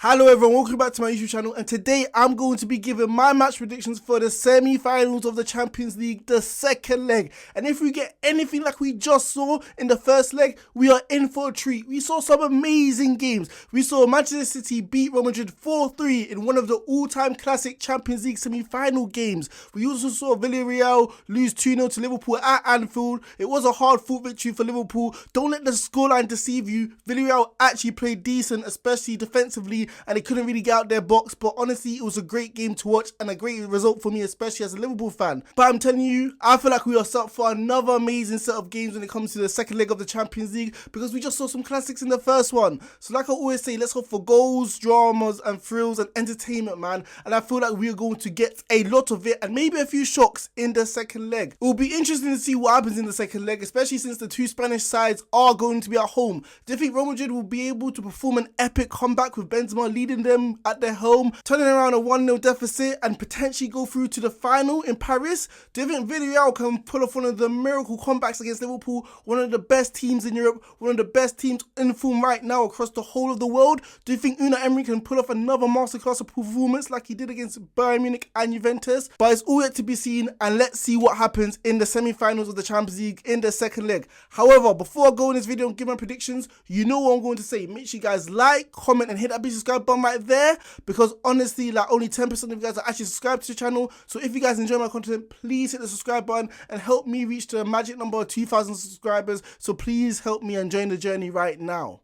Hello everyone, welcome back to my YouTube channel, and today I'm going to be giving my match predictions for the semi-finals of the Champions League, the second leg. And if we get anything like we just saw in the first leg, we are in for a treat. We saw some amazing games. We saw Manchester City beat Real Madrid 4-3 in one of the all-time classic Champions League semi-final games. We also saw Villarreal lose 2-0 to Liverpool at Anfield. It was a hard-fought victory for Liverpool. Don't let the scoreline deceive you. Villarreal actually played decent, especially defensively, and they couldn't really get out their box, but honestly it was a great game to watch and a great result for me, especially as a Liverpool fan. But I'm telling you, I feel like we are set up for another amazing set of games when it comes to the second leg of the Champions League, because we just saw some classics in the first one. So like I always say, let's hope for goals, dramas and thrills and entertainment, man, and I feel like we are going to get a lot of it and maybe a few shocks in the second leg. It will be interesting to see what happens in the second leg, especially since the two Spanish sides are going to be at home. Do you think Real Madrid will be able to perform an epic comeback with Benzema leading them at their home, turning around a 1-0 deficit and potentially go through to the final in Paris? Do you think Villarreal can pull off one of the miracle comebacks against Liverpool, one of the best teams in Europe, one of the best teams in form right now across the whole of the world? Do you think Unai Emery can pull off another masterclass of performance like he did against Bayern Munich and Juventus? But it's all yet to be seen, and let's see what happens in the semi-finals of the Champions League in the second leg. However, before I go in this video and give my predictions, you know what I'm going to say. Make sure you guys like, comment and hit that big subscribe button right there, because honestly, like, only 10% of you guys are actually subscribed to the channel. So if you guys enjoy my content, please hit the subscribe button and help me reach the magic number of 2,000 subscribers. So please help me and join the journey right now.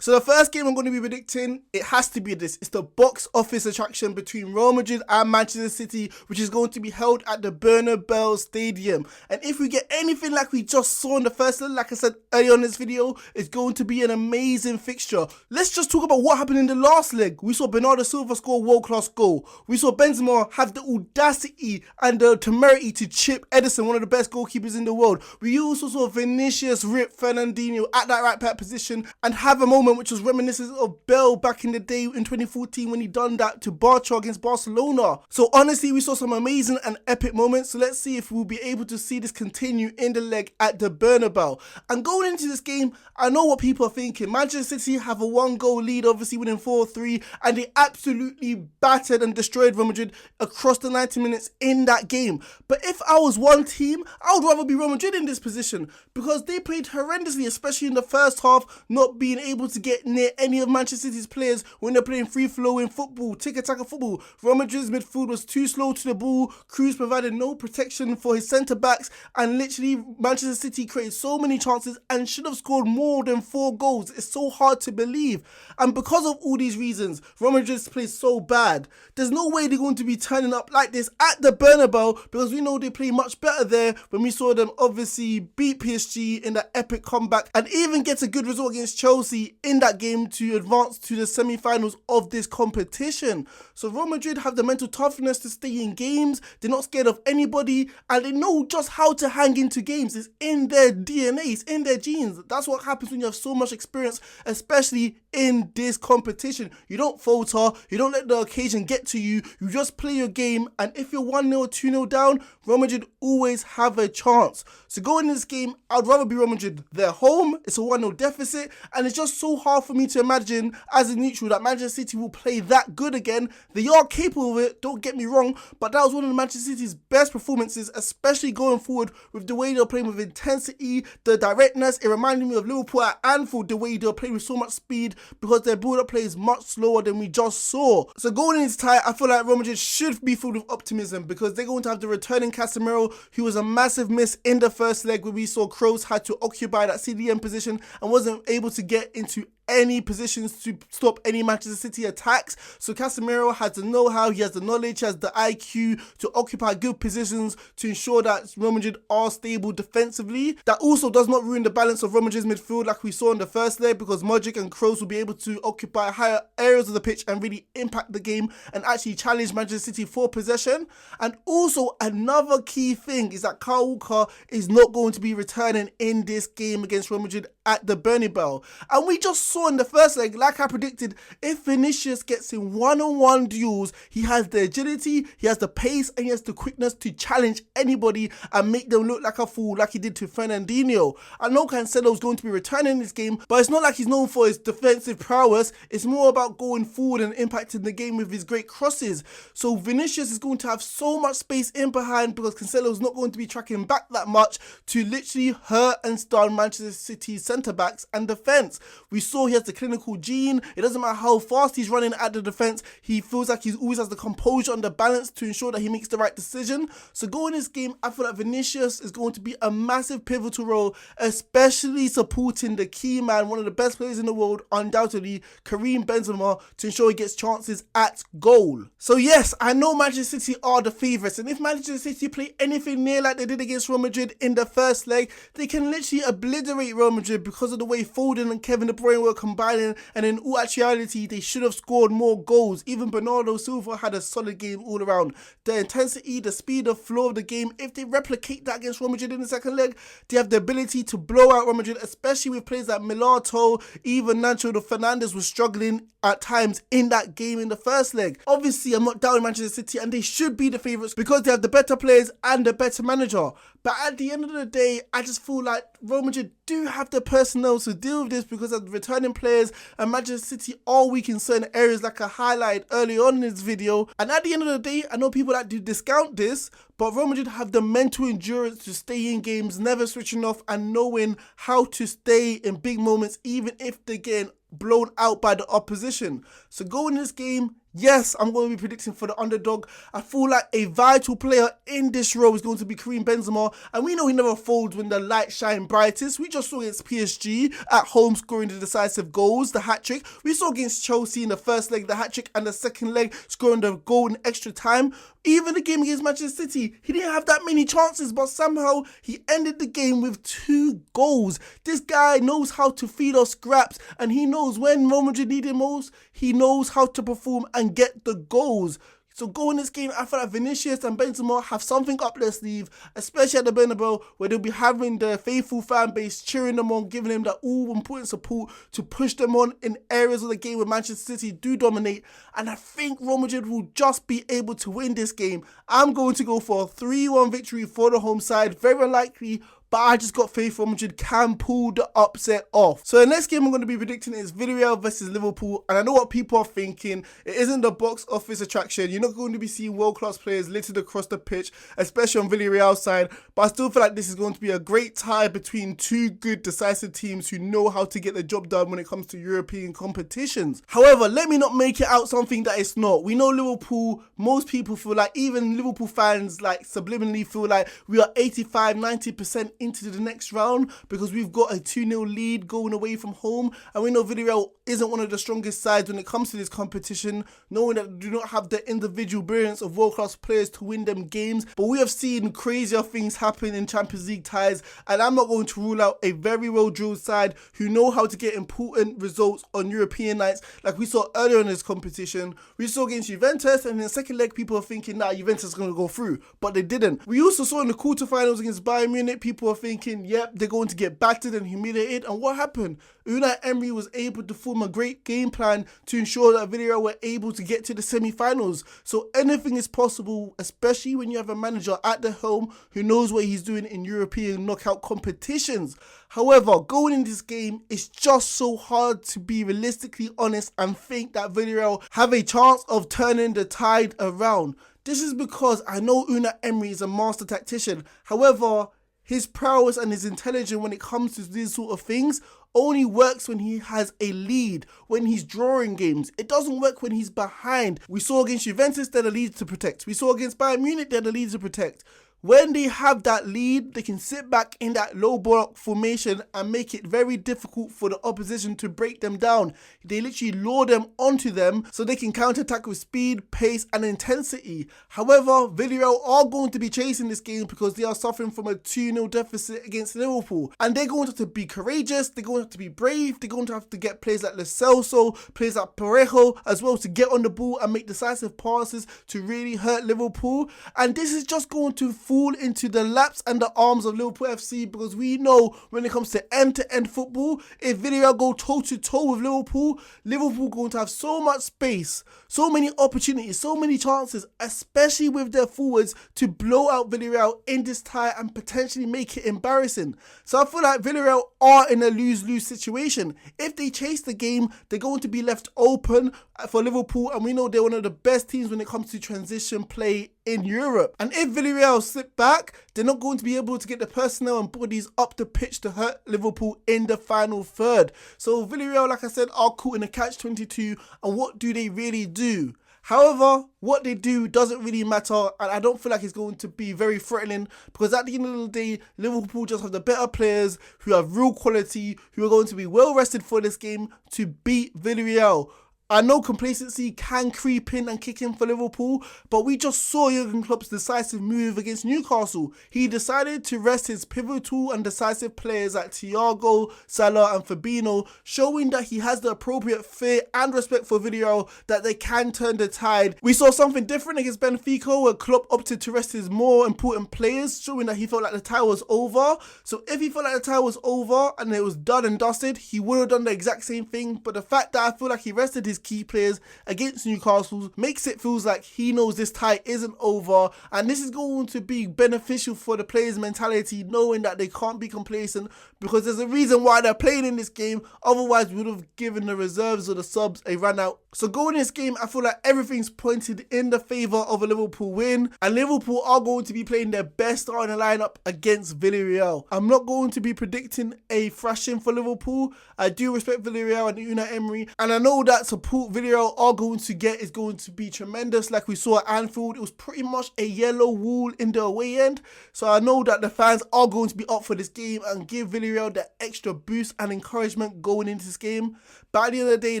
So the first game I'm going to be predicting, it has to be this. It's the box office attraction between Real Madrid and Manchester City, which is going to be held at the Bernebou Stadium. And if we get anything like we just saw in the first leg, like I said earlier on in this video, it's going to be an amazing fixture. Let's just talk about what happened in the last leg. We saw Bernardo Silva score a world-class goal. We saw Benzema have the audacity and the temerity to chip Ederson, one of the best goalkeepers in the world. We also saw Vinicius rip Fernandinho at that right back position and have a moment which was reminiscent of Bale back in the day in 2014 when he done that to Barca against Barcelona. So honestly, we saw some amazing and epic moments. So let's see if we'll be able to see this continue in the leg at the Bernabeu. And going into this game, I know what people are thinking. Manchester City have a 1-goal lead, obviously winning 4-3, and they absolutely battered and destroyed Real Madrid across the 90 minutes in that game. But if I was one team, I would rather be Real Madrid in this position, because they played horrendously, especially in the first half, not being able to get near any of Manchester City's players when they're playing free-flowing football, tiki-taka football. Real Madrid's midfield was too slow to the ball. Cruz provided no protection for his centre-backs, and literally Manchester City created so many chances and should have scored more than 4 goals. It's so hard to believe. And because of all these reasons, Real Madrid's plays so bad. There's no way they're going to be turning up like this at the Bernabeu, because we know they play much better there when we saw them obviously beat PSG in that epic comeback and even get a good result against Chelsea in that game to advance to the semi-finals of this competition. So Real Madrid have the mental toughness to stay in games. They're not scared of anybody, and they know just how to hang into games. It's in their DNA, it's in their genes. That's what happens when you have so much experience, especially in this competition. You don't falter, you don't let the occasion get to you, you just play your game, and if you're 1-0 or 2-0 down, Real Madrid always have a chance. So going in this game, I'd rather be Real Madrid. They're home, it's a 1-0 deficit, and it's just so hard for me to imagine as a neutral that Manchester City will play that good again. They are capable of it, don't get me wrong, but that was one of Manchester City's best performances, especially going forward with the way they're playing with intensity, the directness. It reminded me of Liverpool at Anfield, the way they're playing with so much speed, because their build-up play is much slower than we just saw. So going into tie, I feel like Real Madrid should be filled with optimism, because they're going to have the returning Casemiro, who was a massive miss in the first leg where we saw Kroos had to occupy that CDM position and wasn't able to get into any positions to stop any Manchester City attacks. So Casemiro has the know-how, he has the knowledge, he has the IQ to occupy good positions to ensure that Real Madrid are stable defensively. That also does not ruin the balance of Real Madrid's midfield like we saw in the first leg, because Modric and Kroos will be able to occupy higher areas of the pitch and really impact the game and actually challenge Manchester City for possession. And also another key thing is that Kyle Walker is not going to be returning in this game against Real Madrid at the Bernabeu. And we just saw saw in the first leg, like I predicted, if Vinicius gets in one-on-one duels, he has the agility, he has the pace, and he has the quickness to challenge anybody and make them look like a fool like he did to Fernandinho. I know Cancelo's going to be returning this game, but it's not like he's known for his defensive prowess. It's more about going forward and impacting the game with his great crosses. So Vinicius is going to have so much space in behind because Cancelo's not going to be tracking back that much to literally hurt and stun Manchester City's centre-backs and defence. We saw he has the clinical gene. It doesn't matter how fast he's running at the defence, he feels like he always has the composure and the balance to ensure that he makes the right decision. So going in this game, I feel like Vinicius is going to be a massive pivotal role, especially supporting the key man, one of the best players in the world, undoubtedly, Karim Benzema, to ensure he gets chances at goal. So yes, I know Manchester City are the favourites, and if Manchester City play anything near like they did against Real Madrid in the first leg, they can literally obliterate Real Madrid because of the way Foden and Kevin De Bruyne were combining, and in all actuality, they should have scored more goals. Even Bernardo Silva had a solid game all around. The intensity, the speed, the flow of the game, if they replicate that against Real Madrid in the second leg, they have the ability to blow out Real Madrid, especially with players like Milito, even Nacho Fernandez was struggling at times in that game in the first leg. Obviously, I'm not doubting Manchester City, and they should be the favourites because they have the better players and the better manager. But at the end of the day, I just feel like Real Madrid do have the personnel to deal with this because of the returning players, and Manchester City are weak in certain areas like I highlighted early on in this video. And at the end of the day, I know people that do discount this, but Real Madrid have the mental endurance to stay in games, never switching off, and knowing how to stay in big moments even if they're getting blown out by the opposition. So going in this game, yes, I'm going to be predicting for the underdog. I feel like a vital player in this row is going to be Karim Benzema, and we know he never folds when the light shine brightest. We just saw against PSG at home scoring the decisive goals, the hat-trick. We saw against Chelsea in the first leg, the hat-trick, and the second leg scoring the goal in extra time. Even the game against Manchester City, he didn't have that many chances, but somehow he ended the game with 2 goals. This guy knows how to feed us scraps, and he knows when Real Madrid need him most, he knows how to perform and get the goals. So going this game, I feel like Vinicius and Benzema have something up their sleeve, especially at the Bernebou, where they'll be having the faithful fan base cheering them on, giving them that all-important support to push them on in areas of the game where Manchester City do dominate. And I think Real Madrid will just be able to win this game. I'm going to go for a 3-1 victory for the home side, very unlikely, but I just got faith Real Madrid can pull the upset off. So the next game I'm going to be predicting is Villarreal versus Liverpool, and I know what people are thinking. It isn't the box office attraction. You're not going to be seeing world-class players littered across the pitch, especially on Villarreal's side, but I still feel like this is going to be a great tie between two good decisive teams who know how to get the job done when it comes to European competitions. However, let me not make it out something that it's not. We know Liverpool, most people feel like, even Liverpool fans like subliminally feel like we are 85-90% into the next round because we've got a 2-0 lead going away from home, and we know Villarreal isn't one of the strongest sides when it comes to this competition, knowing that they do not have the individual brilliance of world-class players to win them games. But we have seen crazier things happen in Champions League ties, and I'm not going to rule out a very well-drilled side who know how to get important results on European nights like we saw earlier in this competition. We saw against Juventus, and in the second leg people are thinking, nah, Juventus is going to go through, but they didn't. We also saw in the quarterfinals against Bayern Munich, people are thinking, yep, they're going to get battered and humiliated, and what happened? Unai Emery was able to form a great game plan to ensure that Villarreal were able to get to the semi-finals. So anything is possible, especially when you have a manager at the helm who knows what he's doing in European knockout competitions. However, going in this game, it's just so hard to be realistically honest and think that Villarreal have a chance of turning the tide around. This is because I know Unai Emery is a master tactician. However, his prowess and his intelligence when it comes to these sort of things only works when he has a lead, when he's drawing games. It doesn't work when he's behind. We saw against Juventus, they had a lead to protect. We saw against Bayern Munich, they had a lead to protect. When they have that lead, they can sit back in that low block formation and make it very difficult for the opposition to break them down. They literally lure them onto them so they can counterattack with speed, pace and intensity. However, Villarreal are going to be chasing this game because they are suffering from a 2-0 deficit against Liverpool. And they're going to have to be courageous, they're going to have to be brave, they're going to have to get players like Lo Celso, players like Parejo as well to get on the ball and make decisive passes to really hurt Liverpool. And this is just going to fall into the laps and the arms of Liverpool FC, because we know when it comes to end-to-end football, if Villarreal go toe-to-toe with Liverpool, Liverpool going to have so much space, so many opportunities, so many chances, especially with their forwards, to blow out Villarreal in this tie and potentially make it embarrassing. So I feel like Villarreal are in a lose-lose situation. If they chase the game, they're going to be left open for Liverpool, and we know they're one of the best teams when it comes to transition play in Europe. And if Villarreal slip back, they're not going to be able to get the personnel and bodies up the pitch to hurt Liverpool in the final third. So Villarreal, like I said, are caught in a catch-22, and what do they really do? However, what they do doesn't really matter, and I don't feel like it's going to be very threatening, because at the end of the day, Liverpool just have the better players who have real quality, who are going to be well rested for this game to beat Villarreal. I know complacency can creep in and kick in for Liverpool, but we just saw Jurgen Klopp's decisive move against Newcastle. He decided to rest his pivotal and decisive players like Thiago, Salah and Fabinho, showing that he has the appropriate fear and respect for Villarreal that they can turn the tide. We saw something different against Benfica, where Klopp opted to rest his more important players, showing that he felt like the tie was over. So if he felt like the tie was over and it was done and dusted, he would have done the exact same thing. But the fact that I feel like he rested his key players against Newcastle makes it feels like he knows this tie isn't over, and this is going to be beneficial for the players' mentality, knowing that they can't be complacent, because there's a reason why they're playing in this game. Otherwise we would have given the reserves or the subs a run out. So going in this game, I feel like everything's pointed in the favour of a Liverpool win, and Liverpool are going to be playing their best starting lineup against Villarreal. I'm not going to be predicting a thrashing for Liverpool. I do respect Villarreal and Unai Emery, and I know that support Villarreal are going to get is going to be tremendous. Like we saw at Anfield, it was pretty much a yellow wall in the away end. So I know that the fans are going to be up for this game and give Villarreal that extra boost and encouragement going into this game. But at the end of the day,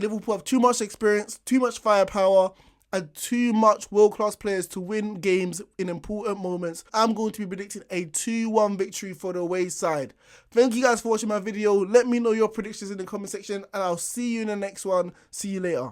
Liverpool have too much experience, too much firepower, and too much world-class players to win games in important moments. I'm going to be predicting a 2-1 victory for the away side. Thank you guys for watching my video. Let me know your predictions in the comment section, and I'll see you in the next one. See you later.